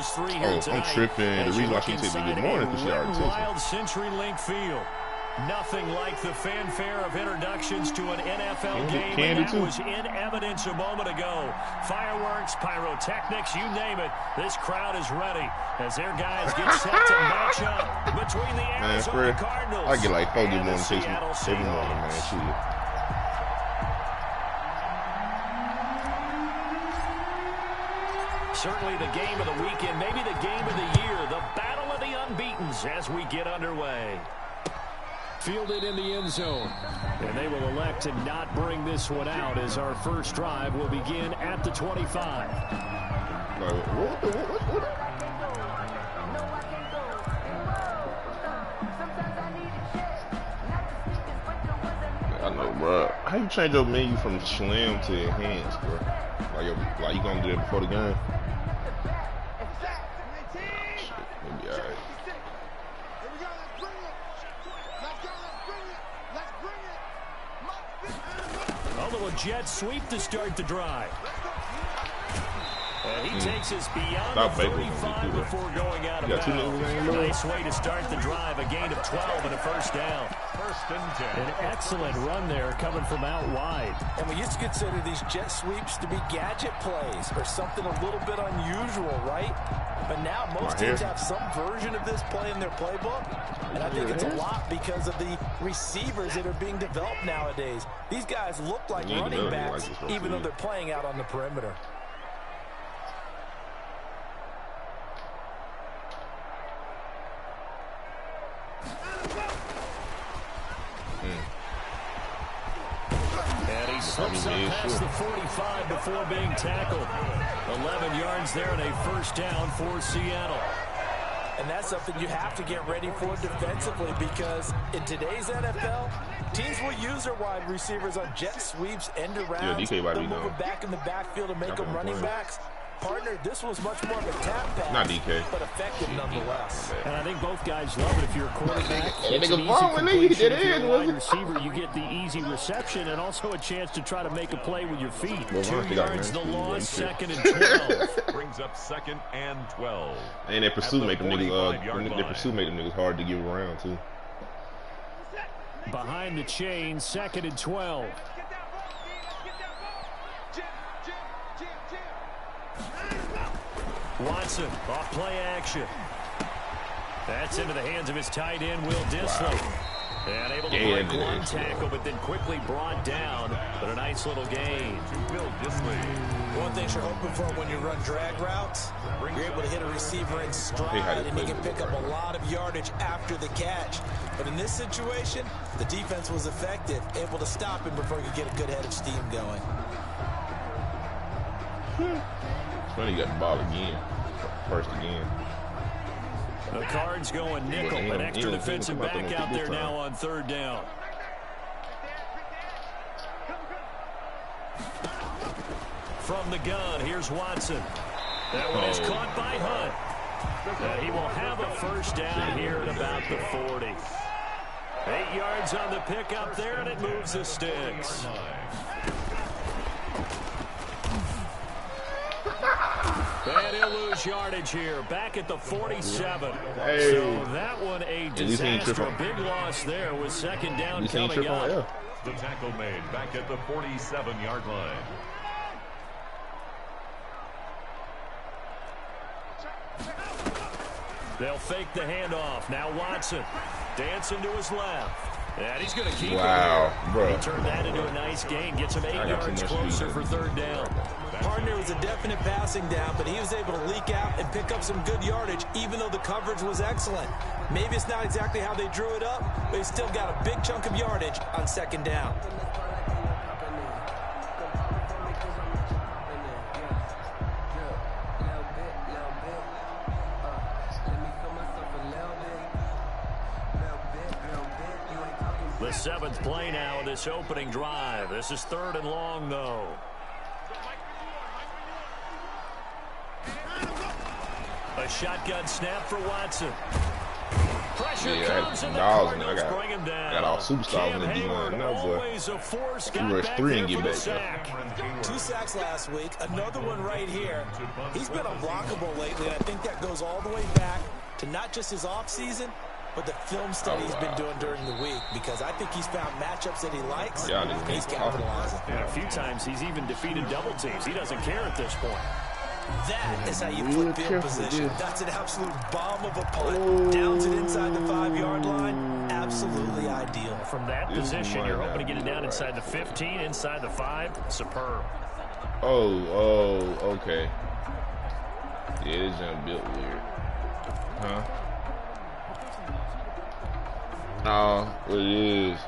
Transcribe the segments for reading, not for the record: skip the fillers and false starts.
his 3 here tonight. I'm tripping. The reason why she said good morning because she already texted. Wild CenturyLink Field. Nothing like the fanfare of introductions to an NFL game, and that was in evidence a moment ago. Fireworks, pyrotechnics, you name it. This crowd is ready as their guys get set to match up between the Arizona Cardinals. I get like 4 good morning texts every morning, man. Shoot. Certainly the game of the weekend, maybe the game of the year, the battle of the unbeatens as we get underway. Fielded in the end zone. And they will elect to not bring this one out as our first drive will begin at the 25. I know, bro. How you change your menu from slim to enhanced, bro? Like you gonna do that before the game? Maybe alright. Although a jet sweep to start the drive. And he takes us beyond the 35 before going out of bounds. Nice way to start the drive. A gain of 12 and a first down. First and 10. An excellent run there coming from out wide. And we used to consider these jet sweeps to be gadget plays or something a little bit unusual, right? But now most teams have some version of this play in their playbook. And I think it's a lot because of the receivers that are being developed nowadays. These guys look like running backs even though they're playing out on the perimeter. Slips up past the 45 before being tackled. 11 yards there and a first down for Seattle. And that's something you have to get ready for defensively because in today's NFL, teams will use their wide receivers on jet sweeps, end arounds. They'll move them back in the backfield and make them running backs. Partner, this was much more of a tap pass, not DK, but effective nonetheless. And I think both guys love it. If you're a quarterback, it's an easy completion. If you're a wide receiver, you get the easy reception and also a chance to try to make a play with your feet. 2 yards the loss, second and 12. Brings up second and 12. And that pursuit make them niggas hard to get around too. Behind the chain, second and 12. Watson, off play action. That's into the hands of his tight end, Will Dissly. Wow. And able to break one tackle, but then quickly brought down. But a nice little gain. Will Dissly. One thing you're hoping for when you run drag routes, you're able to hit a receiver in stride, and you can pick up a lot of yardage after the catch. But in this situation, the defense was effective, able to stop him before he could get a good head of steam going. Funny, he got the ball again. First again. The Cards going nickel. An extra defensive back out there now on third down. From the gun, here's Watson. That one is caught by Hunt. He will have a first down here at about the 40. 8 yards on the pickup there, and it moves the sticks. And he'll lose yardage here, back at the 47. Hey. So that one a disaster, a big loss there with second down coming up. The tackle made back at the 47-yard line. They'll fake the handoff. Now Watson dancing to his left. And he's going to keep it. Bro. He turned that into a nice gain. Gets him 8 yards closer for third down. Partner was a definite passing down, but he was able to leak out and pick up some good yardage, even though the coverage was excellent. Maybe it's not exactly how they drew it up, but he's still got a big chunk of yardage on second down. The 7th play now of this opening drive. This is third and long, though. A shotgun snap for Watson. Pressure Yeah, I comes had and the dogs in there. Cardinals bring him down. I got all superstars in the D-line now, but always a force. you rush 3 and get back. Sack. 2 sacks last week. Another one right here. He's been unblockable lately, and I think that goes all the way back to not just his offseason, but the film study he's been doing during the week, because I think he's found matchups that he likes. Yeah, he's capitalizing. And a few times he's even defeated double teams. He doesn't care at this point. That is how you flip field position. That's an absolute bomb of a punt. Downs it inside the 5-yard line. Absolutely ideal. From that position, you're hoping to get it down inside the 15, inside the 5. Superb. Oh, okay. Yeah, this jump built weird. Huh? No, what it is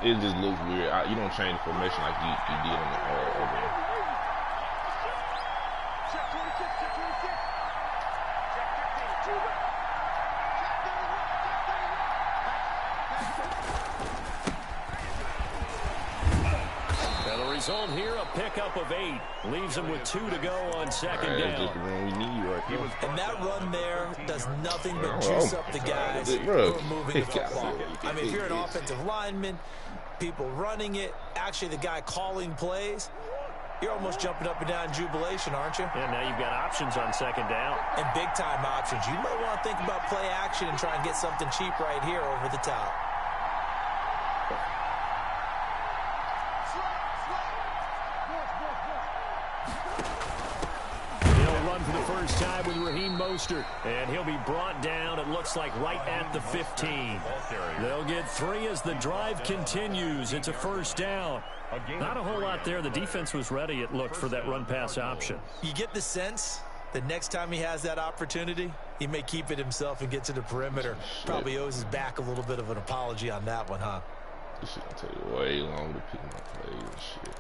it just looks weird. You don't change the formation like you did on the over there. Result here, a pickup of 8. Leaves him with 2 to go on second down. That's just the run we need right here. And that run there does nothing but juice up the guys who are moving the football. I mean, if you're an offensive lineman, people running it, actually the guy calling plays, you're almost jumping up and down in jubilation, aren't you? And now you've got options on second down. And big-time options. You might want to think about play action and try and get something cheap right here over the top. For the first time with Raheem Mostert, and he'll be brought down, it looks like, right at the 15. They'll get 3 as the drive continues. It's a first down. Not a whole lot there. The defense was ready, it looked, for that run-pass option. You get the sense that next time he has that opportunity, he may keep it himself and get to the perimeter. Probably owes his back a little bit of an apology on that one, huh? This shit gonna take way long to pick my plays and shit.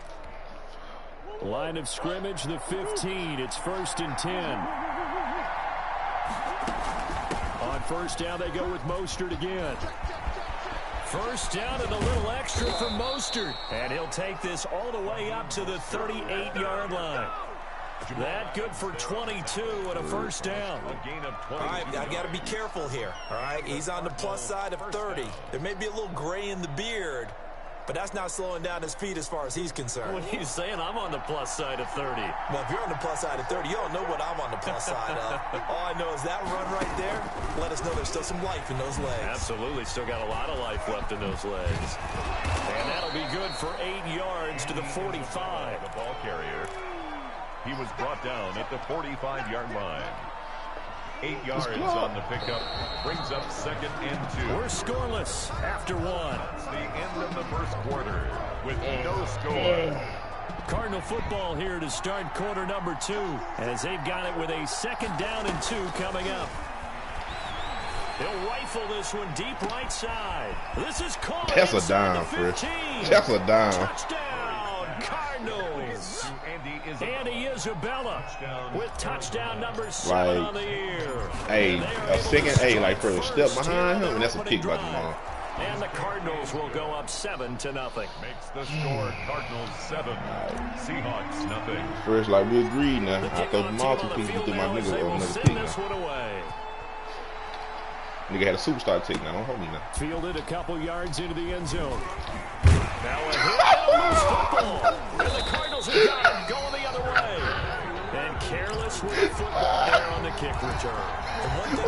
Line of scrimmage, the 15. It's 1st and 10. On first down, they go with Mostert again. First down and a little extra for Mostert. And he'll take this all the way up to the 38-yard line. That good for 22 and a first down. All right, I got to be careful here. All right, he's on the plus side of 30. There may be a little gray in the beard, but that's not slowing down his feet as far as he's concerned. What are you saying? I'm on the plus side of 30. Well, if you're on the plus side of 30, you don't know what I'm on the plus side of. All I know is that run right there let us know there's still some life in those legs. Absolutely. Still got a lot of life left in those legs. And that'll be good for 8 yards to the 45. The ball carrier. He was brought down at the 45-yard line. 8 yards on the pickup, brings up 2nd and 2. We're scoreless after 1. It's the end of the first quarter with no score. Cardinal football here to start quarter number 2, as they've got it with a 2nd down and 2 coming up. He'll rifle this one deep right side. This is caught. That's a dime, Chris. That's a dime. Touchdown, Cardinals. Andy Isabella with touchdown number 7 on the year. Hey, a second, like for a step behind him, and that's a kick by Jamal. And the Cardinals will go up 7-0. Makes the score Cardinals 7, Seahawks nothing. First, like we agreed now. I thought Jamal took people through my nigga on another kick now. Nigga had a superstar take now. Don't hold me now. Fielded a couple yards into the end zone. Now a hit, loose football. And the Cardinals have got it going the other way. And careless with the football there on the kick return. And one thing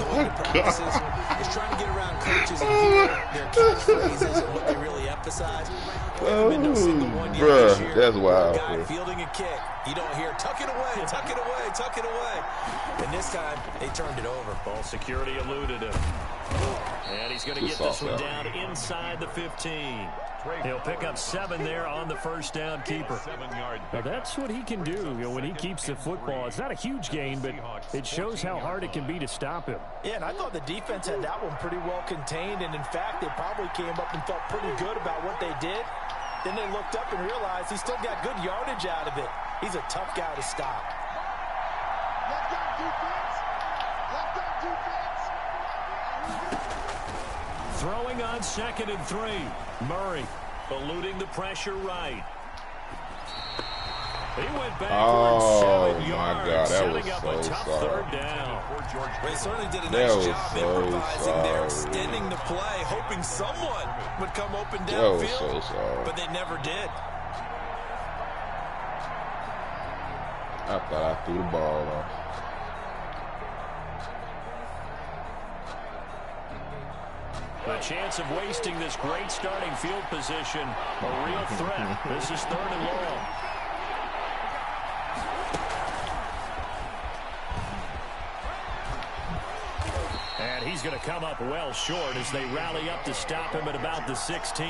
going to practices is trying to get around coaches and hear their catchphrases and what they really emphasize. Bruh, that's wild. Guy fielding a kick, you don't hear tuck it away, tuck it away, tuck it away. And this time they turned it over. Ball security eluded him. And he's going to get this one down inside the 15. He'll pick up 7 there on the first down keeper. Now that's what he can do, when he keeps the football. It's not a huge gain, but it shows how hard it can be to stop him. Yeah, and I thought the defense had that one pretty well contained, and in fact, they probably came up and felt pretty good about what they did. Then they looked up and realized he still got good yardage out of it. He's a tough guy to stop. Left down defense. Left down defense. Throwing on 2nd and 3. Murray eluding the pressure right. He went backwards Oh 7 my yards, God, that setting was up so a tough sorry. third down. They certainly did a That nice was job so improvising there, sorry. extending the play, hoping someone would come open That was downfield, so sorry. but they never did. I thought I threw the ball off. The chance of wasting this great starting field position, a real threat. This is 3rd and long. And he's going to come up well short as they rally up to stop him at about the 16.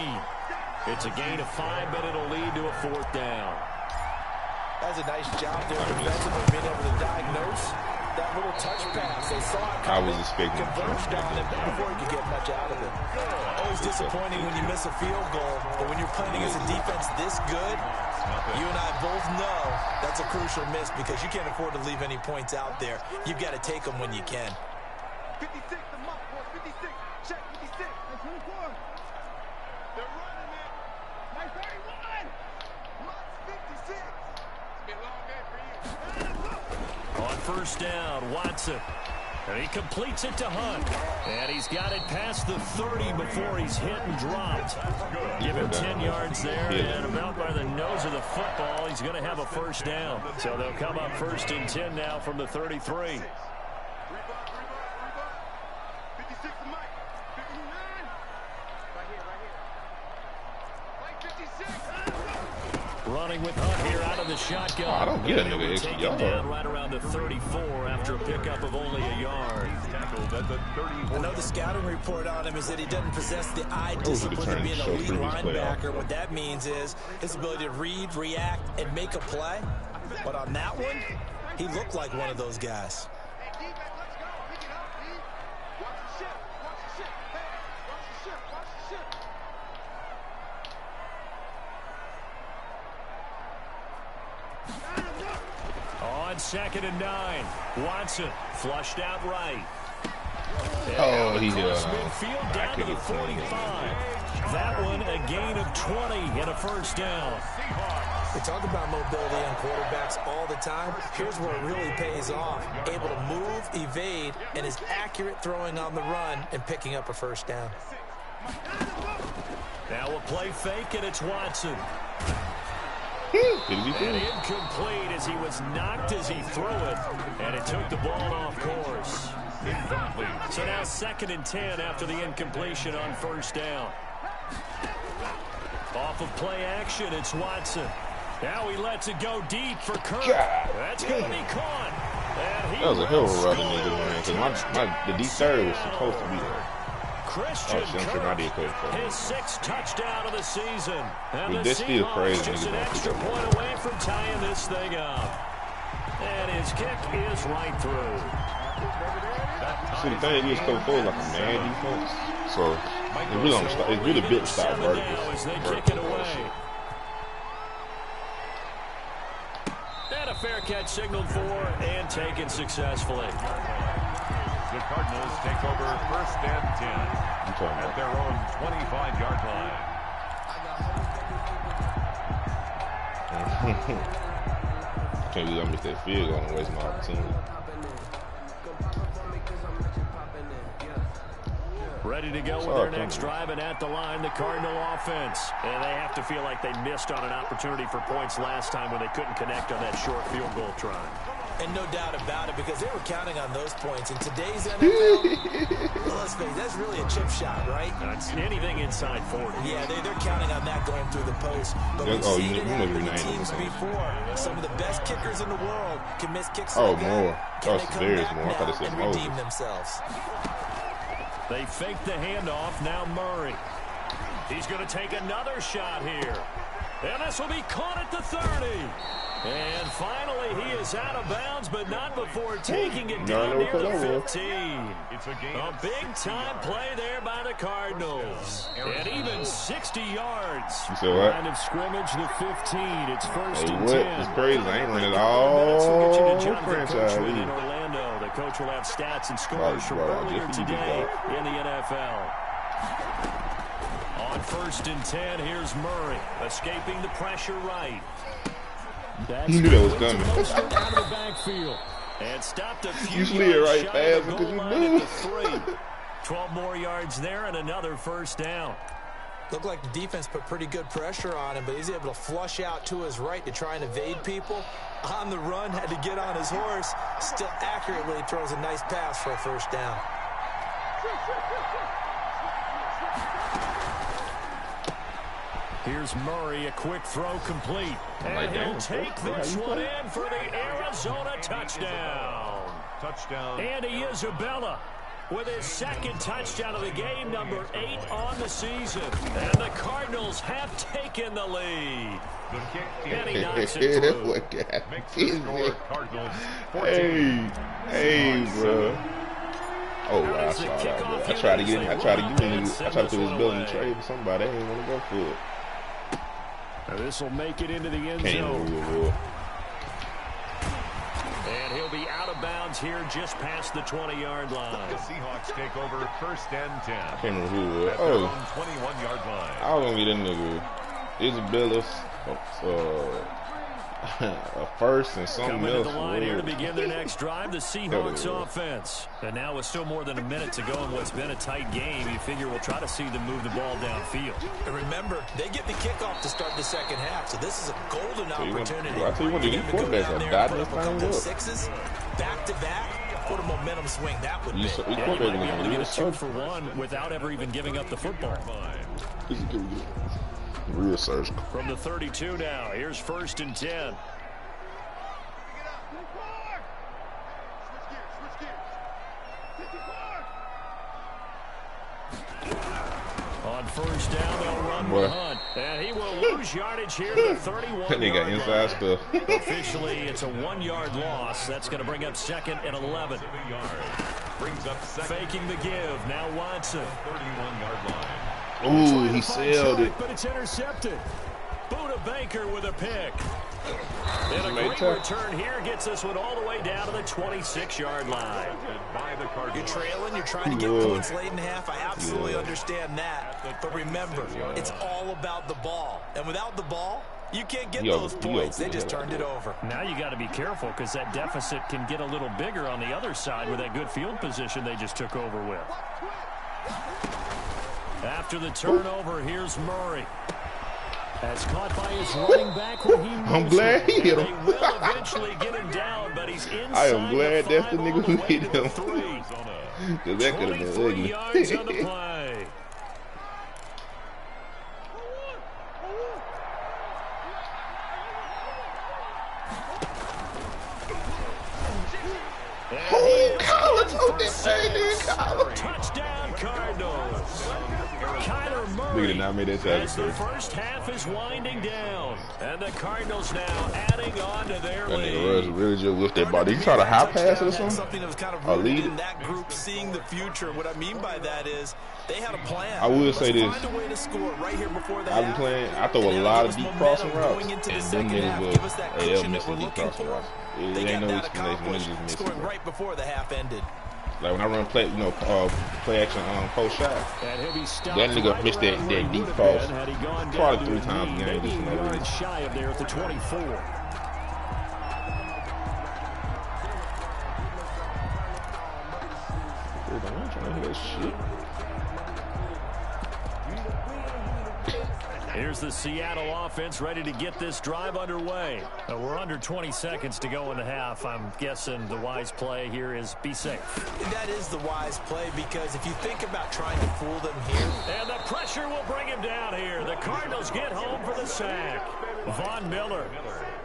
It's a gain of 5, but it'll lead to a 4th down. That's a nice job there defensively, being able to diagnose that little touch pass. They saw it coming, converged on him before he could get much out of it. Always disappointing when you miss a field goal, but when you're playing against a defense this good, you and I both know that's a crucial miss because you can't afford to leave any points out there. You've got to take them when you can. 56, the mark, boy. 56. Check 56. That's 24. They're running it. Nice 31. Mark's 56. It's been a long day for you. On 1st down, Watson. And he completes it to Hunt. And he's got it past the 30 before he's hit and dropped. Give him 10 yards there, and about by the nose of the football, he's going to have a 1st down. So they'll come up 1st and 10 now from the 33. 56 to Mike. 59. Right here. Mike 56. Running with Hunt here out of the shotgun. I don't get a nigga Taken extra down yard. right around the 34 after a pickup of only a yard. I know the scouting report on him is that he doesn't possess the eye discipline of being a lead linebacker. What that means is his ability to read, react, and make a play. But on that one, he looked like one of those guys. Hey, D-back, let's go. Pick it up, D. Watch the ship. Watch the ship. Hey, watch the ship. Watch the ship. On 2nd and 9, Watson flushed out right. Oh, he Across midfield down to the get 45. That one a gain of 20 and a 1st down. We talk about mobility on quarterbacks all the time. Here's where it really pays off. Able to move, evade, and is accurate throwing on the run and picking up a 1st down. Now a play fake, and it's Watson. Did he And incomplete as he was knocked as he threw it, and it took the ball off course. So now 2nd and 10 after the incompletion on 1st down. Off of play action, it's Watson. Now he lets it go deep for Kirk. That's going to be caught. And That was a hell of a running nigga, man. Because the D3 was supposed to be there. Christian Kirk, his 6th touchdown of the season. And the this still Seahawks crazy. just an extra point away from tying this thing up. And his kick is right through. See, the thing is, Coach Cole is like a man defense. So it's really built to stop verticals. As they kick it away. And a fair catch signaled for and taken successfully. The Cardinals take over 1st and 10 at their own 25-yard line. Can't believe I missed that field goal and waste my opportunity. Ready to go with their next drive, and at the line, the Cardinal offense. And they have to feel like they missed on an opportunity for points last time when they couldn't connect on that short field goal try. And no doubt about it, because they were counting on those points. In today's NFL, well, let's face it, that's really a chip shot, right? It's anything inside 40. Yeah, they're counting on that going through the post. But we've seen it happen to teams before. Some of the best kickers in the world can miss kicks like that. Can they come back now and redeem themselves? They fake the handoff. Now Murray. He's going to take another shot here. And this will be caught at the 30. And finally, he is out of bounds, but not before taking it down near the 15. It's a big-time play there by the Cardinals. And even 60 yards. You said what? Line of scrimmage, the 15. It's 1st and 10. It's crazy. I ain't running all franchise. In Orlando, the coach will have stats and scores from earlier today in the NFL. On 1st and 10, here's Murray, escaping the pressure right. You knew that was coming. Out of the backfield. And stopped a few you slid right fast because you knew. 12 more yards there and another first down. Looked like the defense put pretty good pressure on him, but he's able to flush out to his right to try and evade people. On the run, had to get on his horse. Still accurately throws a nice pass for a first down. Here's Murray, a quick throw complete. And he'll take this one in for the Arizona touchdown. Andy Isabella with his second touchdown of the game, number 8 on the season. And the Cardinals have taken the lead. And he knocks it through. Hey, bro. Oh, wow, I saw that, bro. I tried to get in. I tried to put his bill in the trade for somebody. I didn't want to go for it. Now this will make it into the end zone. And he'll be out of bounds here just past the 20-yard line. The Seahawks take over first and 10. I can't remember who it was. Oh, 21-yard line. I was going to get that nigga. Isabella's a first and something coming else. To the line here to begin their next drive, the Seahawks offense. And now with still more than a minute to go in what's been a tight game, you figure we'll try to see them move the ball downfield. And remember, they get the kickoff to start the second half, so this is a golden opportunity. I tell you what, these quarterbacks are dotting this thing up. Sixes, back-to-back, for a momentum swing. That would be. Yeah, you might be able to get a 2 for 1 without ever even giving up the football. Real search. From the 32 now, here's first and 10. On first down, they'll run with Hunt. And he will lose yardage here to the 31. That nigga got inside stuff. Officially, it's a 1-yard loss. That's going to bring up second and 11. Brings up second. Faking the give. Now Watson. 31-yard line. Ooh, he sailed it. But it's intercepted. Buda Baker with a pick. And a great return here gets this one all the way down to the 26-yard line. You're trailing, you're trying to get points late in half. I absolutely understand that. But remember, it's all about the ball. And without the ball, you can't get those points. They just turned it over. Now you got to be careful because that deficit can get a little bigger on the other side with that good field position they just took over with. After the turnover, here's Murray. That's caught by his running back when he I'm glad he hit him. They will eventually get him down, but he's inside. I am glad that's the nigga who hit him. Because that could have been ugly. Yards on the play. Oh, Collins on that thing, Collins. Touchdown, Cardinals. Kyler Nigga Murray, did not make that tackle. as the first half is winding down, and the Cardinals now adding on to their That lead. nigga Russ really just whiffed that ball. Did he try to high pass it or something? Something that was kind of rooted in that group seeing the future. What I mean by that is they had a plan. I will say this. Find a way to score right here before the I've been half. playing. I throw a lot of deep crossing routes, Going into the and them second half, niggas give us that will cushion miss that we're the deep looking crossing for. routes. It They ain't got no that explanation. Them accomplished, niggas miss it. scoring right before the half ended. Like when I run play, play action post shot. And he'll be stopped That nigga right missed that around where he deep would have cross been had he gone probably down 3 to times a game. maybe Just a for no yard reason. shy of there at the 24. I'm trying to hear that shit. Here's the Seattle offense ready to get this drive underway. We're under 20 seconds to go in the half. I'm guessing the wise play here is be safe. That is the wise play because if you think about trying to fool them here. And the pressure will bring him down here. The Cardinals get home for the sack. Von Miller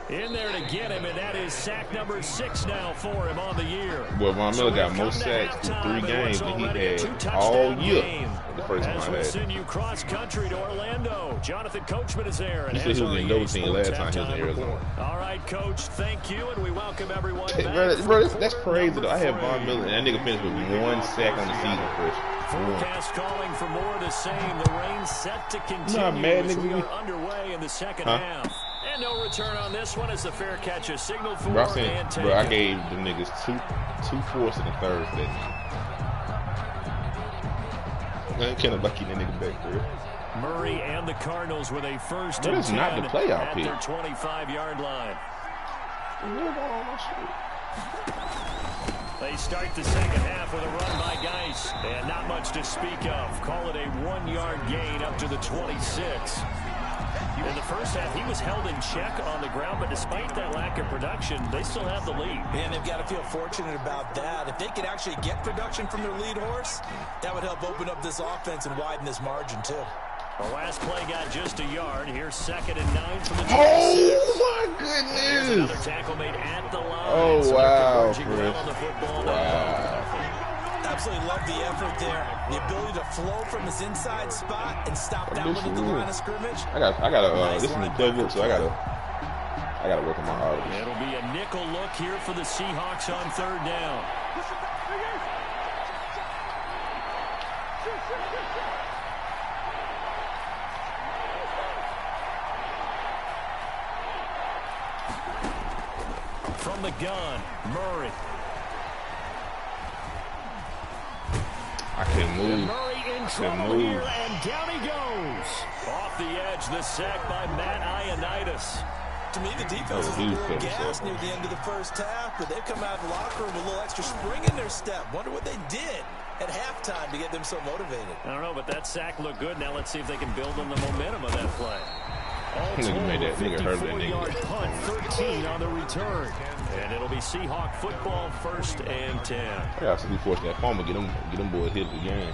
in there to get him, and that is sack number 6 now for him on the year. Well, Von Miller got more sacks through 3 games than he had all year. The first time As I we had. send you cross country to Orlando, Jonathan Coachman is there. And He said he was in double team last time he was in Arizona. All right, Coach, thank you, and we welcome everyone Hey, back. bro, that's crazy though. I had Von Miller and that nigga finished with 1 sack on the season first. Forecast calling for more of the same. The rain set to continue mad as we nigga. are underway in the second half. And no return on this one as the fair catch is signaled for Bro, and taken. I gave the niggas two fourths and a third for that nigga. I ain't care about keeping that nigga back there. Murray and the Cardinals with a first But and it's 10 not the playoff at pick. their 25-yard line. They start the second half with a run by Geis, and not much to speak of. Call it a 1-yard gain up to the 26. In the first half, he was held in check on the ground, but despite that lack of production, they still have the lead. And they've got to feel fortunate about that. If they could actually get production from their lead horse, that would help open up this offense and widen this margin, too. The last play got just a yard. Here's 2nd and 9 from the 26. Oh, my goodness. There's another tackle made at the line. Oh, so wow, on the football now. Absolutely love the effort there. The ability to flow from his inside spot and stop down at the line of scrimmage. I gotta this is the playbook, so I gotta work on my arms. It'll be a nickel look here for the Seahawks on 3rd down. From the gun, Murray. I can't move. Murray in trouble here, and down he goes. Off the edge, the sack by Matt Ioannidis. To me, the defense is a little gassed near the end of the first half, but they've come out of the locker room with a little extra spring in their step. Wonder what they did at halftime to get them so motivated. I don't know, but that sack looked good. Now let's see if they can build on the momentum of that play. All Nigga made that nigga hurt that 54-yard nigga. punt, 13 on the return. And it'll be Seahawk football, 1st and 10. I gotta be fortunate that Palmer get them boys hit the game.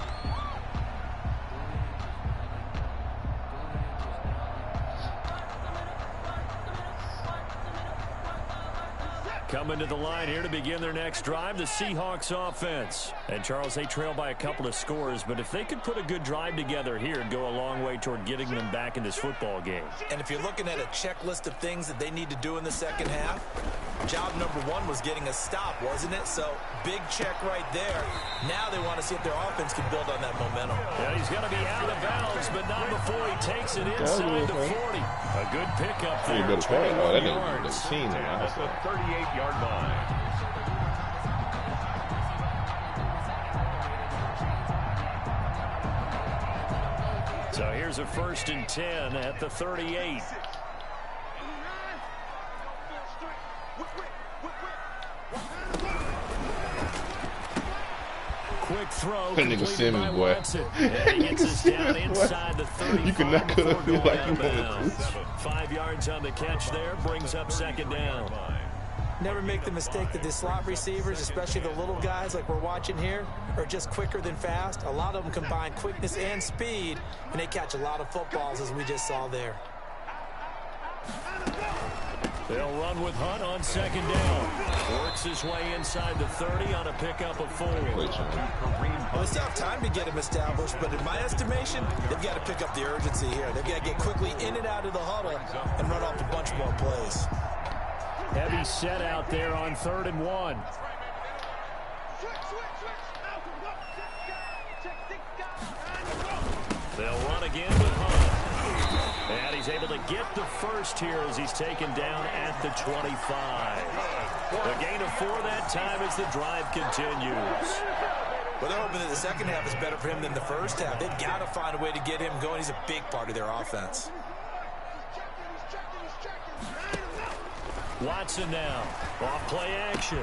Coming to the line here to begin their next drive, the Seahawks offense. And Charles, they trail by a couple of scores, but if they could put a good drive together here, it'd go a long way toward getting them back in this football game. And if you're looking at a checklist of things that they need to do in the second half, job number 1 was getting a stop, wasn't it? So big check right there. Now they want to see if their offense can build on that momentum. Yeah, he's going to be out of bounds, but not before he takes it inside the 40. A good pickup there. 21 yards. At the 38-yard line. So here's a 1st and 10 at the 38. Quick throw. That nigga Simmons, boy. And he gets us down inside the 35. You cannot cut up like you wanted to. 5 yards on the catch there. Brings up 2nd down. Never make the mistake that the slot receivers, especially the little guys like we're watching here, are just quicker than fast. A lot of them combine quickness and speed, and they catch a lot of footballs, as we just saw there. They'll run with Hunt on 2nd down. Works his way inside the 30 on a pickup of 4. Well, they still have time to get him established, but in my estimation, they've got to pick up the urgency here. They've got to get quickly in and out of the huddle and run off a bunch more plays. Heavy set out there on 3rd and 1. They'll run again with Hunt. And he's able to get the first here as he's taken down at the 25. A gain of 4 that time as the drive continues. Well, they're hoping that the second half is better for him than the first half. They've got to find a way to get him going. He's a big part of their offense. Watson now. Off play action.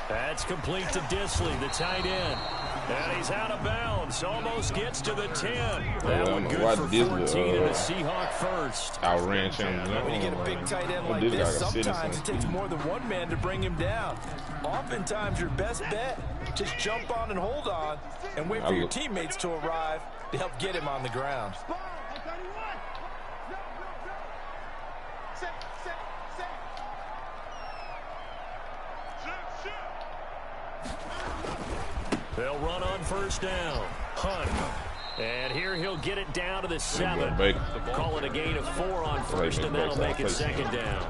That's complete to Disley, the tight end. And he's out of bounds. Almost gets to the 10. That one good for 14 and a Seahawk first. Outran Chandler. When you get a big tight end like this, sometimes it takes more than one man to bring him down. Oftentimes, your best bet, just jump on and hold on and wait for your teammates to arrive to help get him on the ground. They'll run on 1st down. Hunt. And here he'll get it down to the 7. Call it a gain of 4 on 1st, and that'll make it 2nd down.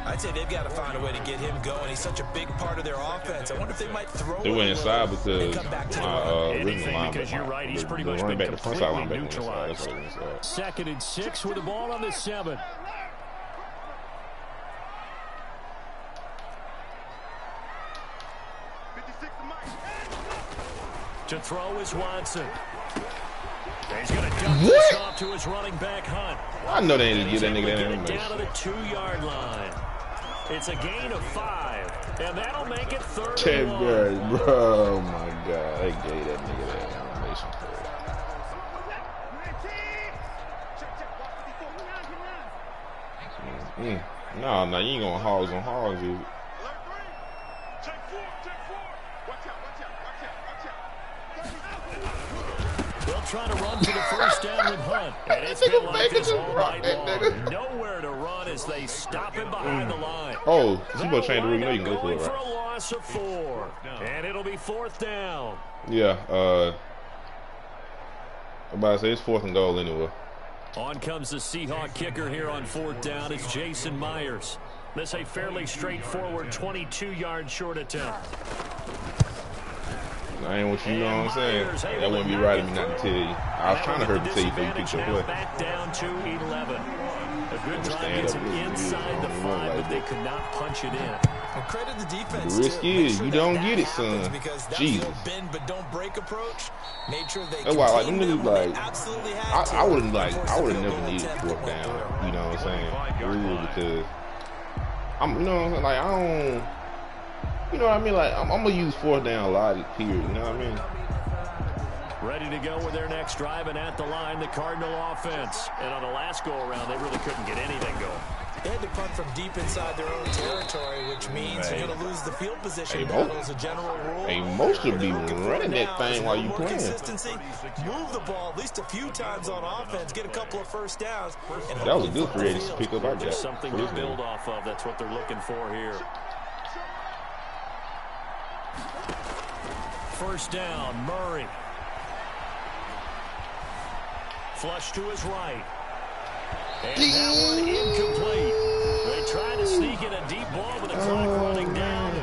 I'd say they've got to find a way to get him going. He's such a big part of their offense. I wonder if they might throw They went inside because because you're right, he's pretty much been completely neutralized. 2nd and 6 with the ball on the 7. To throw is Watson. He's going to dump this off to his running back, Hunt. I know they didn't get that nigga down to the 2-yard line. It's a gain of 5, and that'll make it 3rd and 1. Bro, oh my God, they gave that nigga that animation for it. No, you ain't going hogs on hogs, dude. They'll try to run for the first down with Hunt. And it's been like this all night long. Nowhere to run as they stop him behind the line. Oh, people change the room. You can go for it, For right? a loss of 4. And it'll be 4th down. Yeah, I'm about to say it's 4th and goal anyway. On comes the Seahawk kicker here on 4th down. It's Jason Myers. This a fairly straightforward 22-yard short attempt. I ain't what you know what I'm saying. That wouldn't be right of me not to tell you. I was trying to hurt to tell you before you picked your play. Back down to 11. A good drive gets them inside the 5, but they could not punch it in. And credit the defense. The risk is you don't get it, son. Jesus. Bend but don't break approach. Made sure they that's why, like, them niggas, like, absolutely I would have never needed 4th down. You know what I'm saying? Really, because you know what I'm saying? Like, I don't. You know what I mean? Like, I'm gonna use 4th down logic, period. You know what I mean? Ready to go with their next drive, and at the line, the Cardinal offense. And on the last go-around, they really couldn't get anything going. They had to punt from deep inside their own territory, which means you're going to lose the field position battle as a general rule. Hey, most of be running that thing while you playing. Consistency, move the ball at least a few times on offense, get a couple of first downs. And that was a good creative pick up, I guess. Just something to build off of. That's what they're looking for here. First down, Murray. Flush to his right. And that one incomplete. They try to sneak in a deep ball with the clock running down.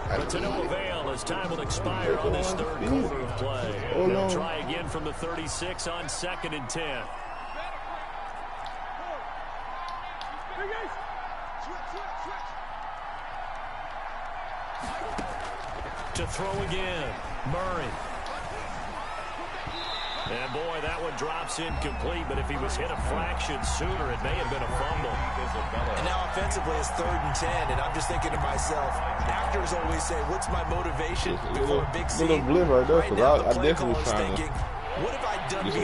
But to no avail as time will expire on this 3rd quarter of play. They'll try again from the 36 on 2nd and 10. To throw again, Murray. And boy, that one drops incomplete, but if he was hit a fraction sooner, it may have been a fumble. And now offensively, it's 3rd and 10, and I'm just thinking to myself, actors always say, what's my motivation before a big scene? Right now, I definitely was trying to. What have I done before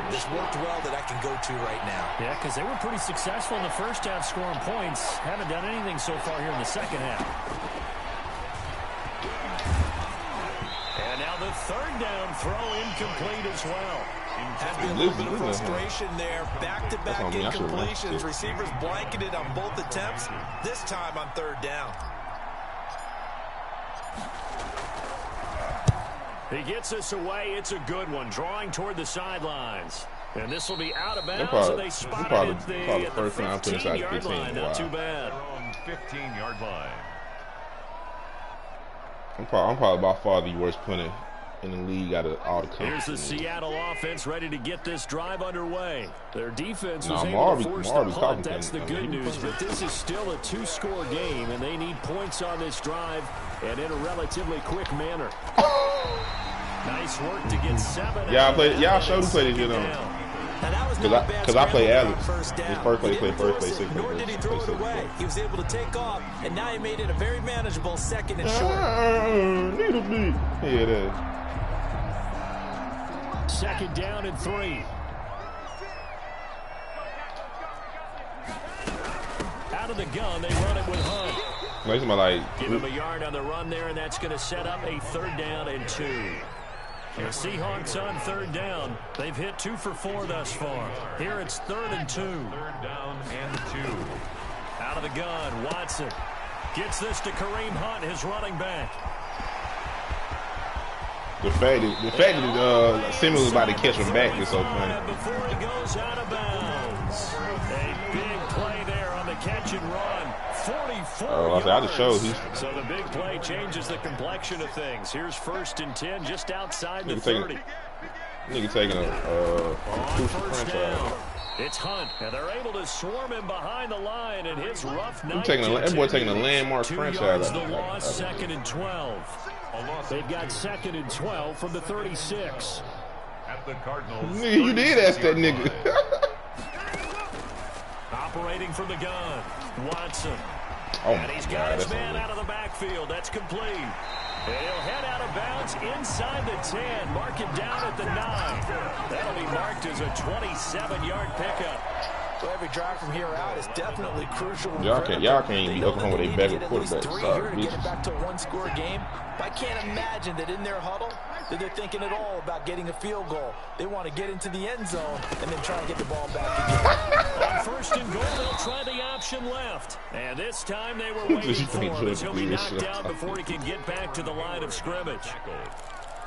that's worked well that I can go to right now? Yeah, because they were pretty successful in the first half scoring points. Haven't done anything so far here in the second half. And now the 3rd down throw incomplete as well. Having a little bit of frustration there. Back-to-back incompletions. Receivers blanketed on both attempts. This time on 3rd down. He gets us away. It's a good one. Drawing toward the sidelines. And this will be out of bounds. And they spot it at the 15-yard line. Not too bad. 15-yard line. I'm probably by far the worst punter in the league out of all the countries. Here's the Seattle offense ready to get this drive underway. Their defense was able to force the punt. That's the good news. But this is still a 2-score game, and they need points on this drive and in a relatively quick manner. Nice work to get 7. Y'all showed who played this year, though. Because I play Alex. His first play, play second. Nor did he throw it away. He was able to take off, and now he made it a very manageable 2nd and short. Yeah, it is. 2nd down and 3. Out of the gun, they run it with Hunt. Give him a yard on the run there, and that's going to set up a 3rd down and 2. The Seahawks on 3rd down. They've hit 2 for 4 thus far. Here it's 3rd and 2. 3rd down and 2. Out of the gun, Watson gets this to Kareem Hunt, his running back. The fact that Simmons was about to catch him back is so funny. Before he goes out of bounds. A big play there on the catch and run. 44 yards. I just showed So the big play changes the complexion of things. Here's 1st and 10 just outside the 30. Nigga taking a first down. It's Hunt, and they're able to swarm him behind the line, and his rough night. That boy taking a landmark 2 franchise. yards the loss, 2nd and 12. They've got 2nd and 12 from the 36. At the Cardinals. Nigga, you did ask that nigga. Operating from the gun, Watson. Oh and he's got his man out of the backfield. That's complete. And he'll head out of bounds inside the 10. Mark it down at the 9. That'll be marked as a 27-yard pickup. So every drive from here out is definitely crucial. Y'all can't even be Oklahoma with a backup quarterback. Sorry, get it back to a one-score game. But I can't imagine that in their huddle that they're thinking at all about getting a field goal. They want to get into the end zone and then try to get the ball back again. On first and goal, they'll try the option left. And this time they were waiting for him as he'll be knocked out before he can get back to the line of scrimmage.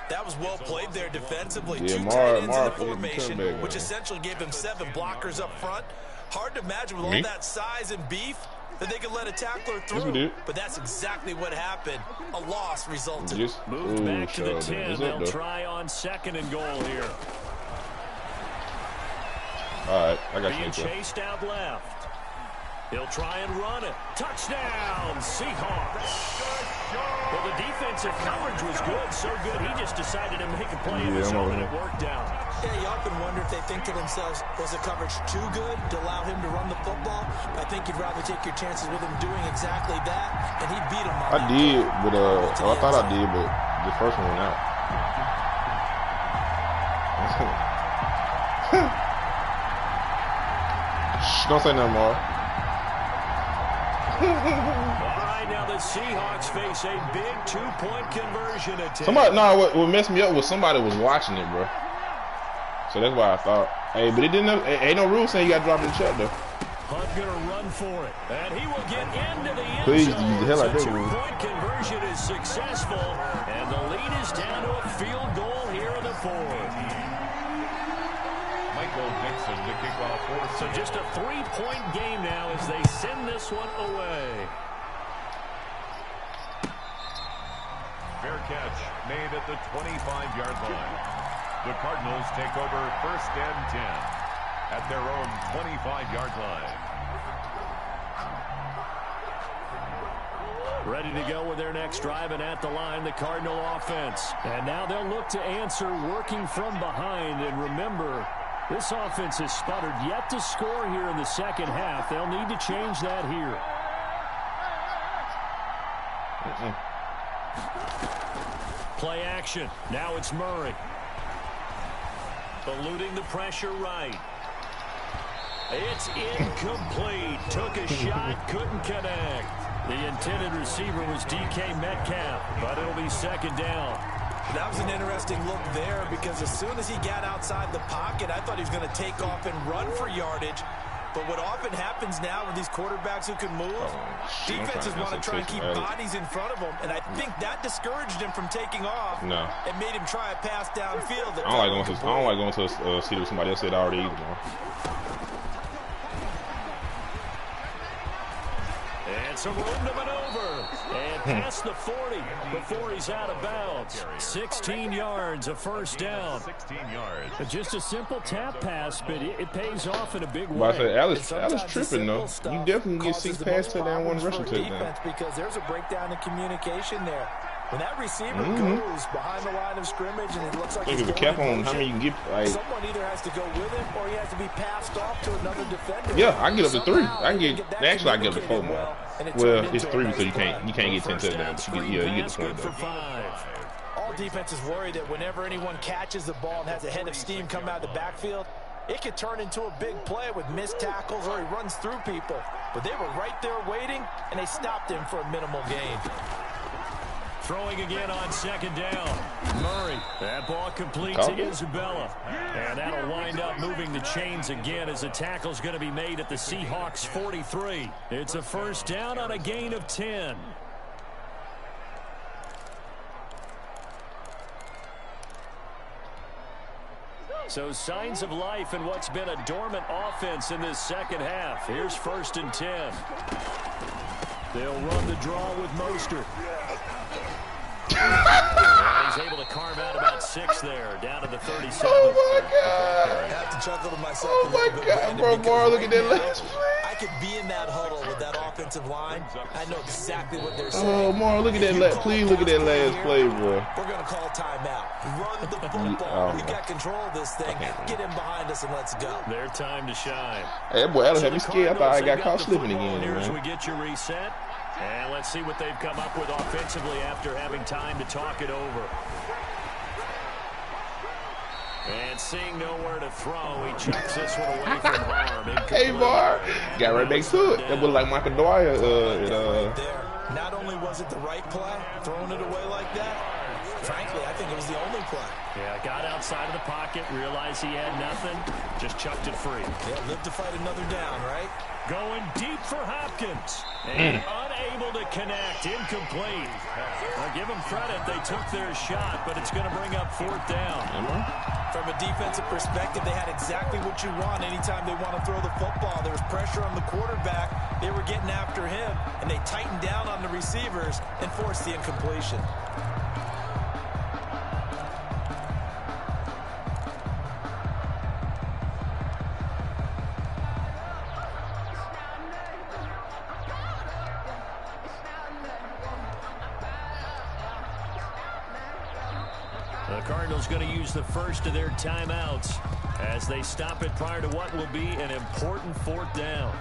That was well played there defensively. Two tight ends in the formation, which essentially gave him 7 blockers up front. Hard to imagine with all that size and beef that they could let a tackler through. But that's exactly what happened. A loss resulted. Moved back to the 10. They'll try on second and goal here. All right, I got you. Being chased out left. He'll try and run it. Touchdown, Seahawks. Well, the defensive coverage was good, so good he just decided to make a play in his own, and it worked out. Yeah, you often wonder if they think to themselves, was the coverage too good to allow him to run the football? I think you'd rather take your chances with him doing exactly that, and he beat him. I did, but I thought I did, but the first one went out. Shh, don't say nothing more. All right, now the Seahawks face a big 2-point conversion attempt. Somebody, no, what messed me up was somebody was watching it, bro. So that's why I thought, hey, but it didn't. Ain't no rule saying you got to drop it in the check, though. Hunt gonna run for it, and he will get into the end Please zone. use the hell out of that rule. 2-point conversion is successful, and the lead is down to a field goal here in the 4th. Michael Dixon to kick off for us. So just a 3-point game now as they send this one away. Fair catch made at the 25-yard line. The Cardinals take over 1st and 10 at their own 25-yard line. Ready to go with their next drive, and at the line, the Cardinal offense. And now they'll look to answer working from behind. And remember, this offense has sputtered yet to score here in the second half. They'll need to change that here. Play action. Now it's Murray. Eluding the pressure right. It's incomplete. Took a shot, couldn't connect. The intended receiver was DK Metcalf, but it'll be second down. That was an interesting look there because as soon as he got outside the pocket, I thought he was going to take off and run for yardage. But what often happens now with these quarterbacks who can move, defenses want to try and keep bodies in front of them, and I think that discouraged him from taking off. No. And made him try a pass downfield. I don't like going to a seat with somebody else said already either, man. And some room to maneuver. And past the 40 before he's out of bounds. 16 yards, a first down. 16 yards. Just a simple tap pass, but it pays off in a big way. But I said, Alice tripping, though. You definitely get 6 pass touchdown, 1 rushing touchdown. Because there's a breakdown in communication there. When that receiver goes behind the line of scrimmage and it looks like he's a cap on how many you can get. Like, someone either has to go with him or he has to be passed off to another defender. Yeah, I can get up to 3. I can get actually I get up to 4 more. Well, it's 3 because you can't get 10 touchdowns. But you get the point though. All defenses worry that whenever anyone catches the ball and has a head of steam come out of the backfield, it could turn into a big play with missed tackles or he runs through people. But they were right there waiting, and they stopped him for a minimal gain. Throwing again on second down. Murray. That ball complete to Isabella. And that'll wind up moving the chains again as the tackle's going to be made at the Seahawks 43. It's a first down on a gain of 10. So signs of life in what's been a dormant offense in this second half. Here's 1st and 10. They'll run the draw with Mostert. He's able to carve out about 6 there, down to the 37. Oh my God! I have to chuckle to myself. Oh my God, bro, Mar, look at that last play. I could be in that huddle with that offensive line. I know exactly what they're saying. Oh, Mar, look at that. Please look at that last play, bro. We're gonna call timeout. Run the football. We got control of this thing. Get in behind us and let's go. Their time to shine. Hey, that boy Allen had me scared. I thought I got caught slipping again, Here's man. we get your reset. And let's see what they've come up with offensively after having time to talk it over. And seeing nowhere to throw, he chucks this one away from harm. Hey, Bar. Got right back to it. That was like Michael Dwyer. Not only was it the right play, throwing it away like that, frankly, I think it was the only play. Yeah, got outside of the pocket, realized he had nothing, just chucked it free. Yeah, lived to fight another down, right? Going deep for Hopkins. And unable to connect, incomplete. I'll give them credit, they took their shot, but it's going to bring up 4th down. From a defensive perspective, they had exactly what you want anytime they want to throw the football. There was pressure on the quarterback. They were getting after him, and they tightened down on the receivers and forced the incompletion. The Cardinals going to use the first of their timeouts as they stop it prior to what will be an important 4th down.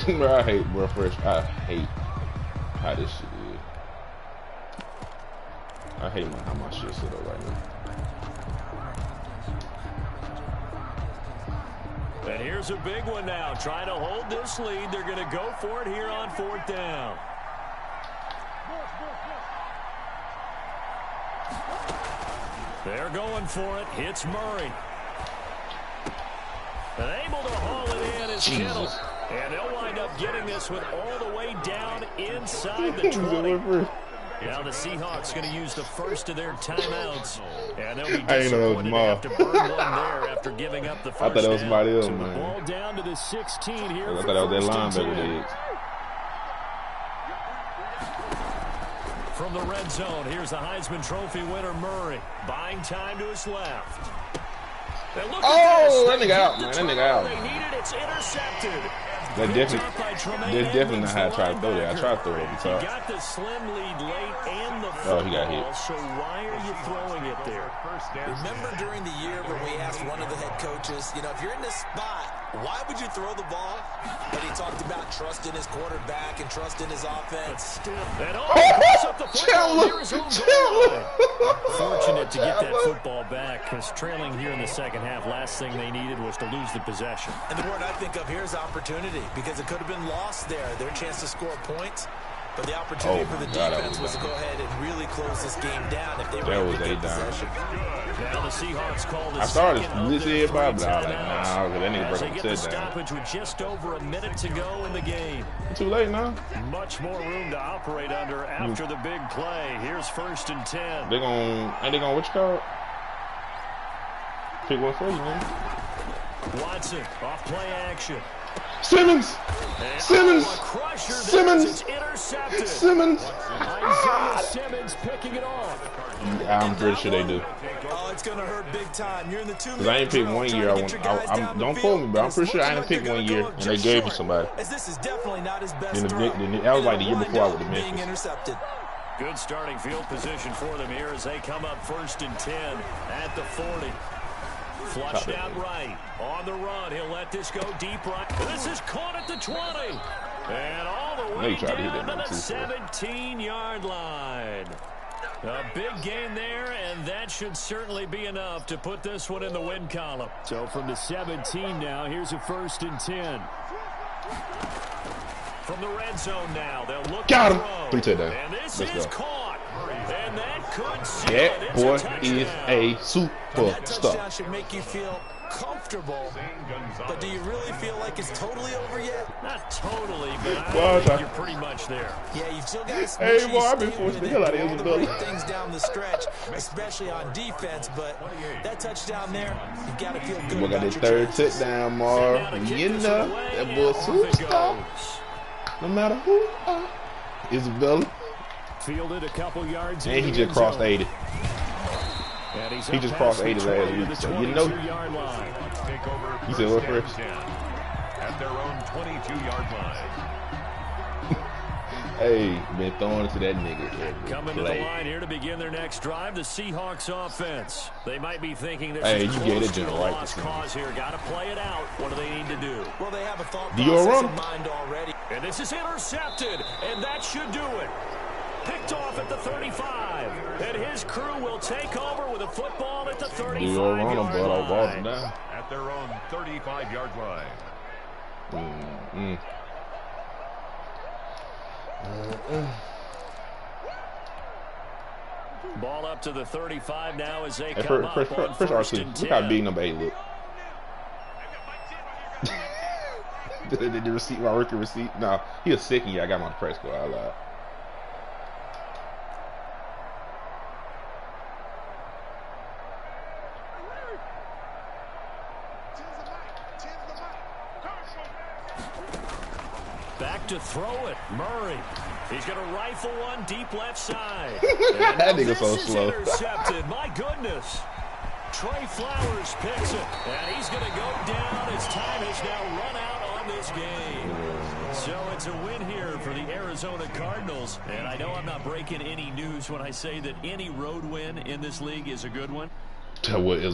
I hate, bro, I hate how this shit is. I hate how my shit set up right now. And here's a big one now. Trying to hold this lead. They're going to go for it here on 4th down. They're going for it. Hits Murray. And able to haul it in is Kittle. And they'll wind up getting this one all the way down inside the 20. Now the Seahawks going to use the first of their timeouts. And they'll be disappointed to have to burn one there after giving up the first. I thought that was somebody else, so man. The ball down to the 16 here. I thought that was that linebacker. From the red zone, here's the Heisman Trophy winner Murray. Buying time to his left. Oh, that nigga out, man. That nigga out. They need it. It's intercepted. That's definitely not how I try to throw that. I try to throw it at the top. He got the slim lead late and the Oh, football, he got hit. so why are you throwing it there? Remember during the year when we asked one of the head coaches, you know, if you're in this spot, why would you throw the ball? But he talked about trust in his quarterback and trust in his offense. And up the football. Here's home goal. Fortunate to get that football back because trailing here in the second half, last thing they needed was to lose the possession. And the word I think of here is opportunity because it could have been lost there. Their chance to score points. But the opportunity for the defense was to go ahead and really close this game down if they were able to get possession. Now the Seahawks call the I started second this of their everybody, but I was three like, timeouts. nah, because that nigga As they broke get the the set down. stoppage with just over a minute to go in the game. Too late now. Much more room to operate under after the big play. Here's 1st and 10. Ain't they gonna what you call it? Pick one for you, man. Watson off play action. Simmons! And Simmons! a crusher there Simmons! as it's intercepted. Simmons! Isaiah Simmons picking it off. Yeah, I'm pretty sure they do. Oh, it's going to hurt big time. You're in the 2 Because I ain't picked one year. Don't quote me, but I'm pretty sure I didn't pick one year and they gave me somebody. As this is definitely not his best That throw. was like the year before I was with Being Memphis. intercepted. Good starting field position for them here as they come up 1st and 10 at the 40. Flushed out right. On the run. He'll let this go deep right. This is caught at the 20. And all the way down to the 17-yard line. A big gain there, and that should certainly be enough to put this one in the win column. So from the 17 now, here's a 1st and 10. From the red zone now, they'll look Got him. throw. 3 touchdowns. And this Let's is go. caught. And that could seal That it. boy It's is a That touchdown superstar. should make you feel comfortable. But do you really feel like it's totally over yet? Not totally, but Well, I think you're pretty much there. Yeah, you've still got to Hey, boy, I've been forcing the hell out of all the Isabella. great things down the stretch, especially on defense. But that touchdown there, you've got to feel good We got about that your third chances. touchdown, Mar. You know, that boy superstar. No matter who you are. Isabella. Fielded a couple yards. And he just crossed 80. And he's He up just past crossed the 80 last 20 to week, the so you know. 22-yard line. Take over You said what, Chris? At their own 22-yard line. Hey, been throwing it to that nigga. Coming to the line here to begin their next drive, the Seahawks offense. They might be thinking this is close to a lost cause here. Got to play it out. What do they need to do? Well, they have a thought process in mind already. And this is intercepted, and that should do it. Picked off at the 35, and his crew will take over with a football at the 35-yard line. At their own 35-yard line. Ball up to the 35 now as they come up on first and 10. Look how big number 8 look. the receipt, my rookie receipt. No, he a second year. I got him on the press squad. I lied. Back to throw it, Murray. He's going to rifle one deep left side. That nigga so slow. Intercepted. My goodness. Trey Flowers picks it, and he's going to go down. His time has now run out on this game. So it's a win here for the Arizona Cardinals. And I know I'm not breaking any news when I say that any road win in this league is a good one.